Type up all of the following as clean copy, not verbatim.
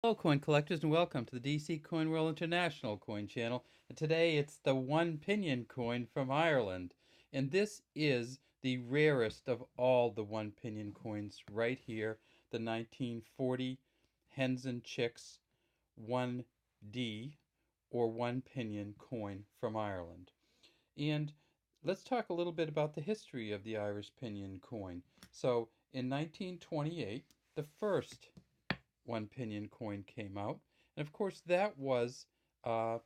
Hello, coin collectors, and welcome to the DC Coin World International Coin Channel. And today it's the one pinion coin from Ireland. And this is the rarest of all the one pinion coins right here, the 1940 Hens and Chicks 1D or one pinion coin from Ireland. And let's talk a little bit about the history of the Irish pinion coin. So in 1928, the first one pinion coin came out. And of course, that was uh,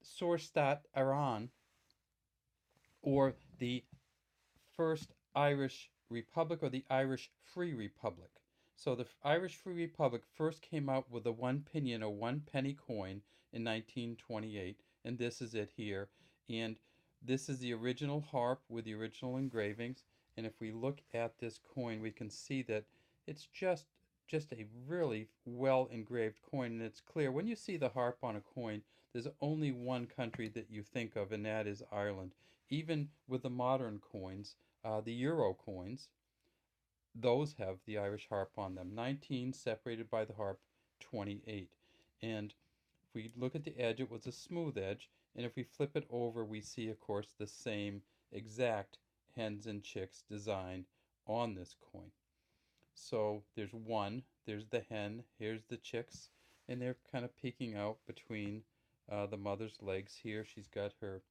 Sorstat Iran, or the first Irish Republic, or the Irish Free Republic. So the Irish Free Republic first came out with a one pinion or one penny coin in 1928, and this is it here. And this is the original harp with the original engravings. And if we look at this coin, we can see that it's just a really well engraved coin, and it's clear when you see the harp on a coin, there's only one country that you think of, and that is Ireland. Even with the modern coins, the euro coins, those have the Irish harp on them. 19 separated by the harp, 28. And if we look at the edge, it was a smooth edge, and if we flip it over, we see, of course, the same exact hens and chicks design on this coin. So there's one, there's the hen, here's the chicks, and they're kind of peeking out between the mother's legs here. She's got her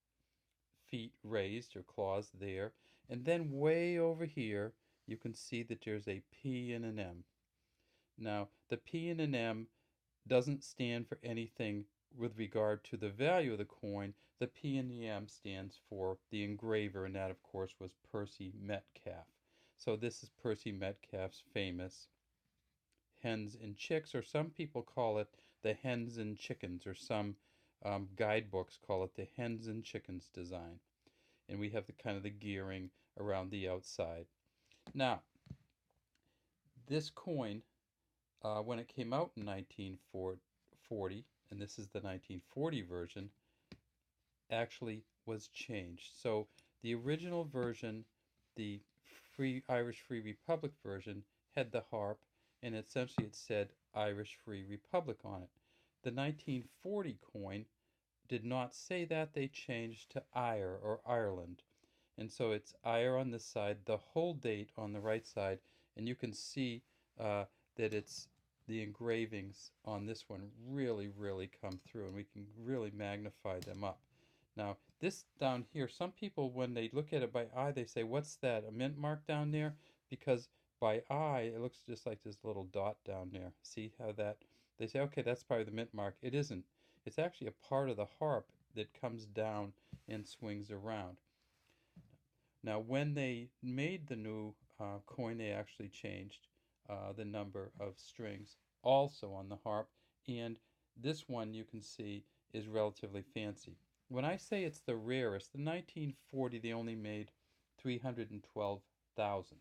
feet raised, her claws there. And then way over here, you can see that there's a P and an M. Now, the P and an M doesn't stand for anything with regard to the value of the coin. The P and the M stands for the engraver, and that, of course, was Percy Metcalfe. So this is Percy Metcalfe's famous Hens and Chicks, or some people call it the Hens and Chickens, or some guidebooks call it the Hens and Chickens design. And we have the kind of the gearing around the outside. Now, this coin, when it came out in 1940, and this is the 1940 version, actually was changed. So the original version, the Irish Free Republic version, had the harp, and essentially it said Irish Free Republic on it. The 1940 coin did not say that. They changed to Ire, or Ireland. And so it's Ire on this side, the whole date on the right side, and you can see that it's the engravings on this one really come through, and we can really magnify them up. Now, this down here, some people, when they look at it by eye, they say, what's that, a mint mark down there? Because by eye, it looks just like this little dot down there. See how that, they say, okay, that's probably the mint mark. It isn't. It's actually a part of the harp that comes down and swings around. Now, when they made the new coin, they actually changed the number of strings also on the harp. And this one, you can see, is relatively fancy. When I say it's the rarest, in 1940 they only made 312,000.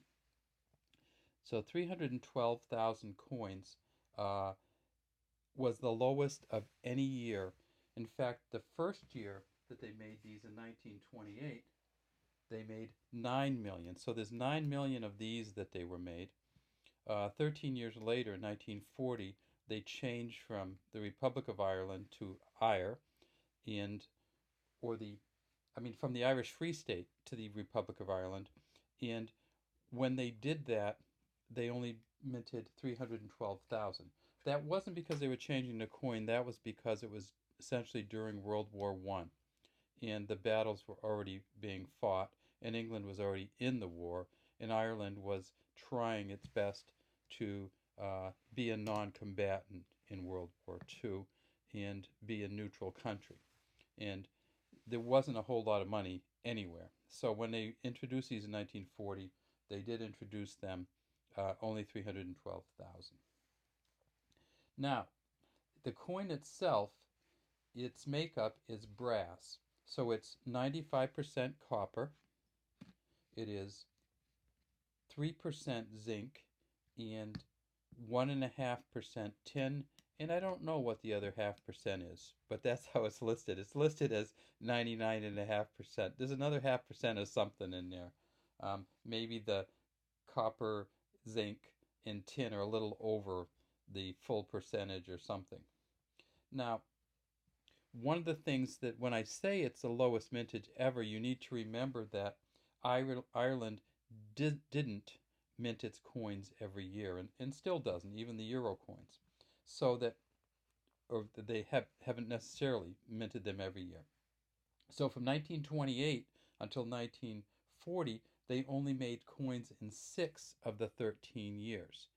So 312,000 coins was the lowest of any year. In fact, the first year that they made these in 1928, they made 9 million. So there's 9 million of these that they were made. 13 years later, in 1940, they changed from the Republic of Ireland to Ire, and or the, I mean, from the Irish Free State to the Republic of Ireland. And when they did that, they only minted 312,000. That wasn't because they were changing the coin. That was because it was essentially during World War One, and the battles were already being fought, and England was already in the war, and Ireland was trying its best to be a non-combatant in World War II and be a neutral country. And there wasn't a whole lot of money anywhere. So when they introduced these in 1940, they did introduce them only 312,000. Now, the coin itself, its makeup is brass. So it's 95% copper. It is 3% zinc and 1.5% tin. And I don't know what the other 0.5% is, but that's how it's listed. It's listed as 99.5%. There's another 0.5% of something in there. Maybe the copper, zinc, and tin are a little over the full percentage or something. Now, one of the things that when I say it's the lowest mintage ever, you need to remember that Ireland didn't mint its coins every year, and still doesn't, even the euro coins. So that, or they haven't necessarily minted them every year. So from 1928 until 1940, they only made coins in 6 of the 13 years.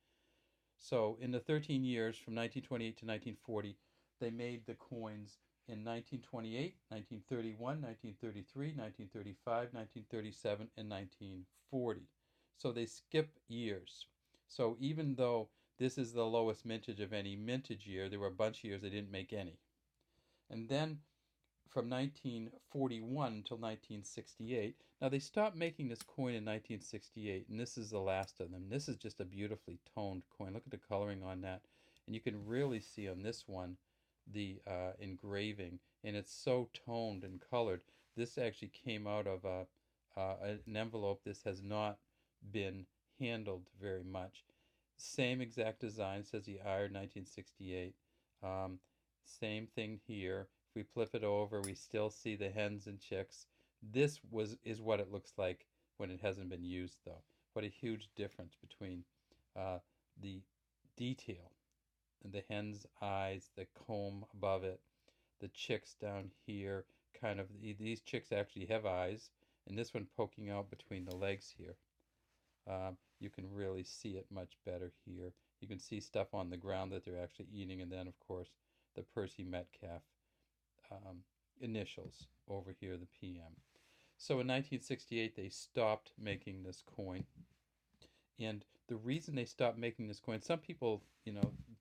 So in the 13 years from 1928 to 1940, they made the coins in 1928, 1931, 1933, 1935, 1937, and 1940. So they skip years. So even though this is the lowest mintage of any mintage year, there were a bunch of years they didn't make any. And then from 1941 until 1968. Now they stopped making this coin in 1968, and this is the last of them. This is just a beautifully toned coin. Look at the coloring on that, and you can really see on this one the engraving, and it's so toned and colored. This actually came out of an envelope. This has not been handled very much. Same exact design, says the IRE 1968. Same thing here. If we flip it over, we still see the hens and chicks. This is what it looks like when it hasn't been used, though. What a huge difference between the detail and the hen's eyes, the comb above it, the chicks down here. Kind of these chicks actually have eyes, and this one poking out between the legs here. You can really see it much better here. You can see stuff on the ground that they're actually eating, and then of course the Percy Metcalf initials over here, the PM. So in 1968 they stopped making this coin, and the reason they stopped making this coin, some people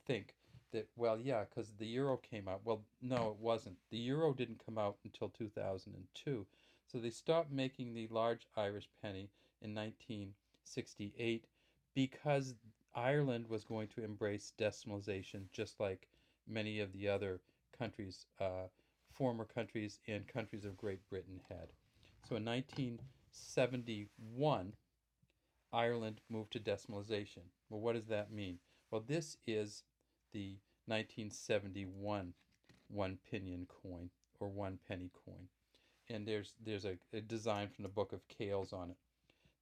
think that, well, yeah, because the euro came out. Well, no, it wasn't. The euro didn't come out until 2002. So they stopped making the large Irish penny in 1968 because Ireland was going to embrace decimalization, just like many of the other countries, former countries and countries of Great Britain had. So in 1971, Ireland moved to decimalization. Well, what does that mean? Well, this is the 1971 one pinion coin, or one penny coin. And there's a design from the Book of Kells on it.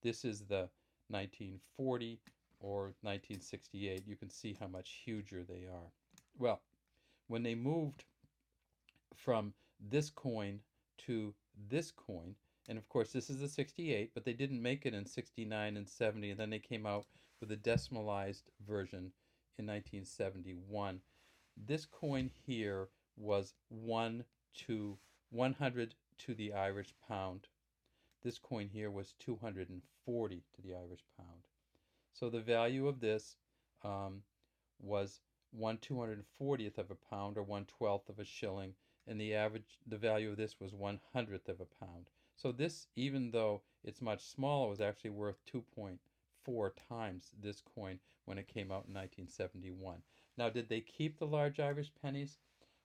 This is the 1940 or 1968. You can see how much huger they are. Well, when they moved from this coin to this coin, and of course this is the 68, but they didn't make it in 69 and 70, and then they came out with a decimalized version in 1971. This coin here was 100 to the Irish pound. This coin here was 240 to the Irish pound. So the value of this was 1/240th of a pound, or 1/12th of a shilling, and the value of this was 100th of a pound. So this, even though it's much smaller, was actually worth 2.4 times this coin when it came out in 1971. Now, did they keep the large Irish pennies?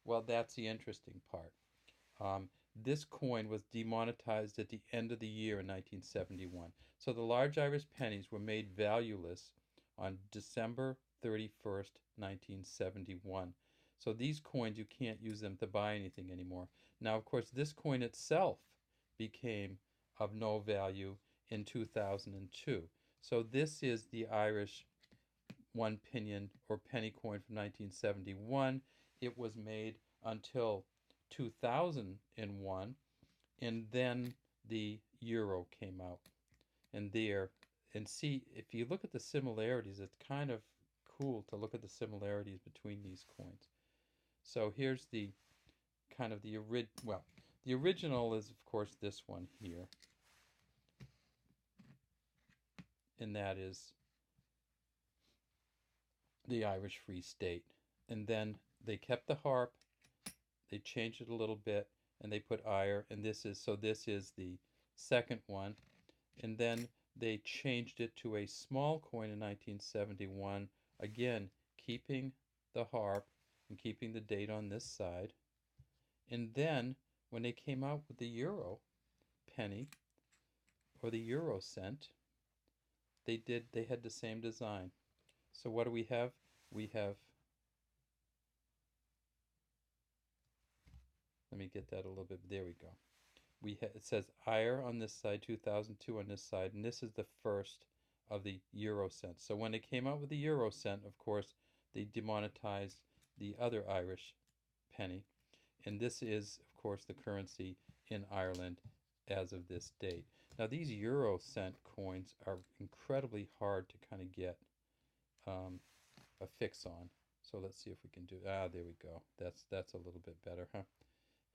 Well, that's the interesting part. This coin was demonetized at the end of the year in 1971. So the large Irish pennies were made valueless on December 31st, 1971. So these coins, you can't use them to buy anything anymore. Now, of course, this coin itself became of no value in 2002. So this is the Irish one pinion or penny coin from 1971. It was made until 2001, and then the euro came out. And see, if you look at the similarities, it's kind of cool to look at the similarities between these coins. So here's the kind of the original is, of course, this one here, and that is the Irish Free State. And then they kept the harp, they changed it a little bit, and they put ire, and this is the second one. And then they changed it to a small coin in 1971, again keeping the harp and keeping the date on this side. And then when they came out with the euro penny or the euro cent, they had the same design. So what do we have? We have me get that a little bit. There we go. It says Ire on this side, 2002 on this side, and this is the first of the euro cents. So when they came out with the euro cent, of course, they demonetized the other Irish penny, and this is, of course, the currency in Ireland as of this date. Now, these euro cent coins are incredibly hard to kind of get a fix on. So let's see if we can do. There we go. That's a little bit better, huh?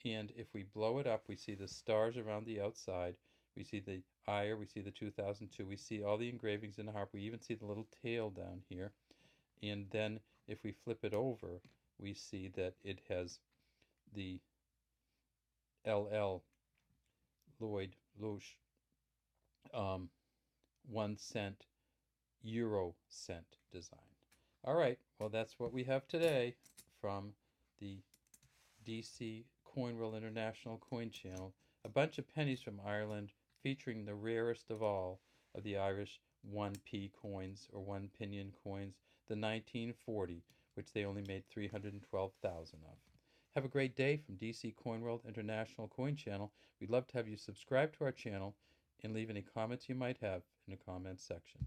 And if we blow it up, we see the stars around the outside. We see the Ire. We see the 2002. We see all the engravings in the harp. We even see the little tail down here. And then if we flip it over, we see that it has the LL Lloyd Loesch 1 cent euro cent design. All right, well, that's what we have today from the DC Coin World International Coin Channel. A bunch of pennies from Ireland featuring the rarest of all of the Irish 1p coins or 1 pinion coins, the 1940, which they only made 312,000 of. Have a great day from DC Coin World International Coin Channel. We'd love to have you subscribe to our channel and leave any comments you might have in the comments section.